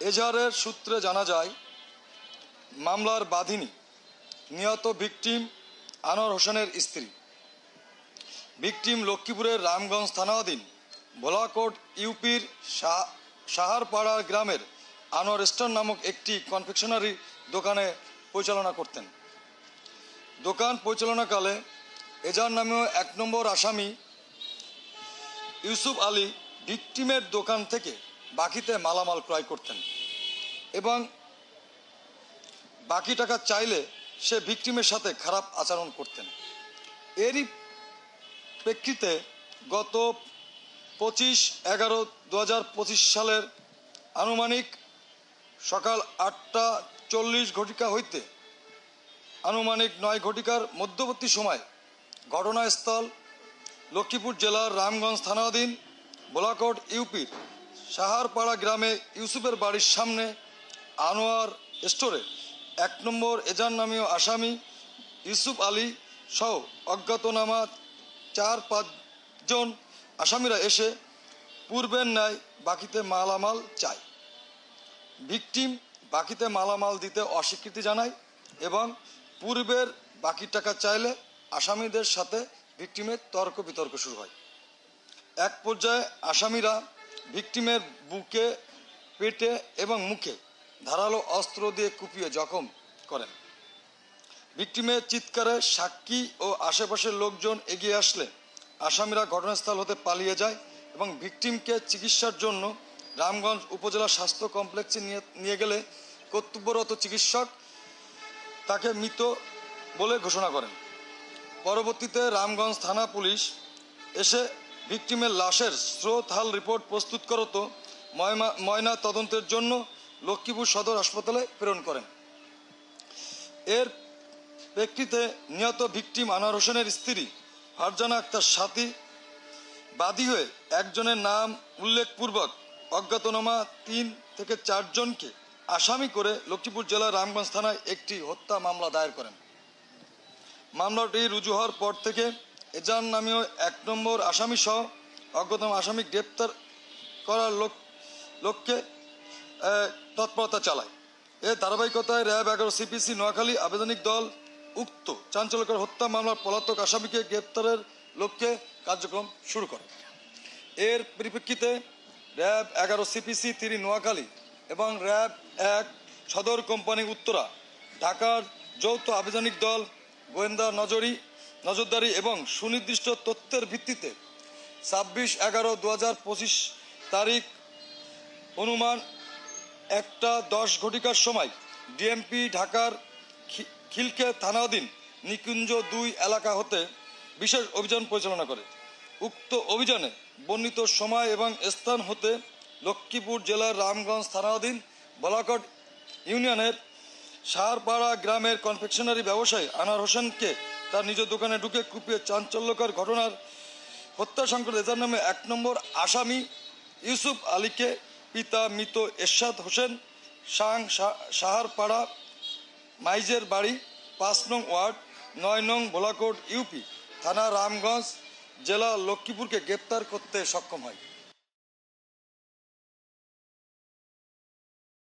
এজাহারের সূত্রে জানা যায়, মামলার বাদীনি নিহত ভিকটিম আনোয়ার হোসেনের স্ত্রী। ভিকটিম লক্ষ্মীপুরের রামগঞ্জ থানাধীন ভোলাকোট ইউপির সাহারপাড়া গ্রামের আনোয়ার স্টোর নামক একটি কনফেকশনারি দোকানে পরিচালনা করতেন। দোকান পরিচালনাকালে এজাহার নামীয় ১ নম্বর আসামি ইউসুফ আলী ভিকটিমের দোকান থেকে বাকিতে মালামাল ক্রয় করতেন এবং বাকি টাকা চাইলে সে ভিকটিমের সাথে খারাপ আচরণ করতেন। এরই প্রেক্ষিতে গত 25/11/2025 সালের আনুমানিক সকাল 8:40 ঘটিকা হইতে আনুমানিক 9 ঘটিকার মধ্যবর্তী সময় ঘটনাস্থল লক্ষ্মীপুর জেলার রামগঞ্জ থানাধীন ভোলাকোট ইউপির সাহারপাড়া গ্রামে ইউসুফের বাড়ির সামনে আনোয়ার স্টোরে ১ নম্বর এজাহার নামীয় আসামি ইউসুফ আলী সহ অজ্ঞাতনামা 4-5 জন আসামিরা এসে পূর্বের ন্যায় বাকিতে মালামাল চায়। ভিকটিম বাকিতে মালামাল দিতে অস্বীকৃতি জানায় এবং পূর্বের বাকি টাকা চাইলে আসামিদের সাথে ভিকটিমের তর্ক বিতর্ক শুরু হয়। এক পর্যায়ে আসামিরা ভিকটিমের বুকে, পেটে এবং মুখে ধারালো অস্ত্র দিয়ে কুপিয়ে জখম করেন। ভিকটিমের চিৎকারে সাক্ষী ও আশেপাশের লোকজন এগিয়ে আসলে আসামিরা ঘটনাস্থল হতে পালিয়ে যায় এবং ভিকটিমকে চিকিৎসার জন্য রামগঞ্জ উপজেলা স্বাস্থ্য কমপ্লেক্সে নিয়ে গেলে কর্তব্যরত চিকিৎসক তাকে মৃত বলে ঘোষণা করেন। পরবর্তীতে রামগঞ্জ থানা পুলিশ এসে ভিকটিমের লাশের স্রোতহাল রিপোর্ট প্রস্তুত করত ময়না তদন্তের জন্য লক্ষ্মীপুর সদর হাসপাতালে প্রেরণ করেন। এর প্রেক্ষিতে নিহত ভিকটিম আনোয়ার হোসেনের স্ত্রী ফারজানা আক্তার সাথী বাদী হয়ে একজনের নাম উল্লেখপূর্বক অজ্ঞাতনামা 3 থেকে 4 জনকে আসামি করে লক্ষ্মীপুর জেলার রামগঞ্জ থানায় একটি হত্যা মামলা দায়ের করেন। মামলাটি রুজু হওয়ার পর থেকে এজাহার নামীয় 1 নম্বর আসামি সহ অজ্ঞাতনামা আসামি গ্রেপ্তার করার লক্ষ্যে তৎপরতা চালায়। এর ধারাবাহিকতায় র্যাব 11 সিপিসি নোয়াখালী আবেদনিক দল উক্ত চাঞ্চল্যকর হত্যা মামলার পলাতক আসামিকে গ্রেপ্তারের লক্ষ্যে কার্যক্রম শুরু করে। এর পরিপ্রেক্ষিতে র্যাব 11 সিপিসি 3 নোয়াখালী এবং র্যাব 1 সদর কোম্পানি উত্তরা ঢাকার যৌথ আবেদনিক দল গোয়েন্দা নজরদারি এবং সুনির্দিষ্ট তথ্যের ভিত্তিতে 26/11/2025 তারিখ অনুমান 1:10 ঘটিকার সময় ডিএমপি ঢাকার খিলকে থানাধীন নিকুঞ্জ 2 এলাকা হতে বিশেষ অভিযান পরিচালনা করে। উক্ত অভিযানে বর্ণিত সময় এবং স্থান হতে লক্ষ্মীপুর জেলার রামগঞ্জ থানাধীন ভোলাকোট ইউনিয়নের সাহারপাড়া গ্রামের কনফেকশনারি ব্যবসায়ী আনোয়ার হোসেনকে তার নিজ দোকানে ঢুকে কুপিয়ে চাঞ্চল্যকর ঘটনার হত্যা সংক্রান্ত এজাহার নামে 1 নম্বর আসামি ইউসুফ আলীকে পিতা মৃত এরশাদ হোসেন সাহারপাড়া মাইজের বাড়ি 5 নং ওয়ার্ড 9 নং ভোলাকোট ইউপি থানা রামগঞ্জ জেলা লক্ষ্মীপুরকে গ্রেপ্তার করতে সক্ষম হয়।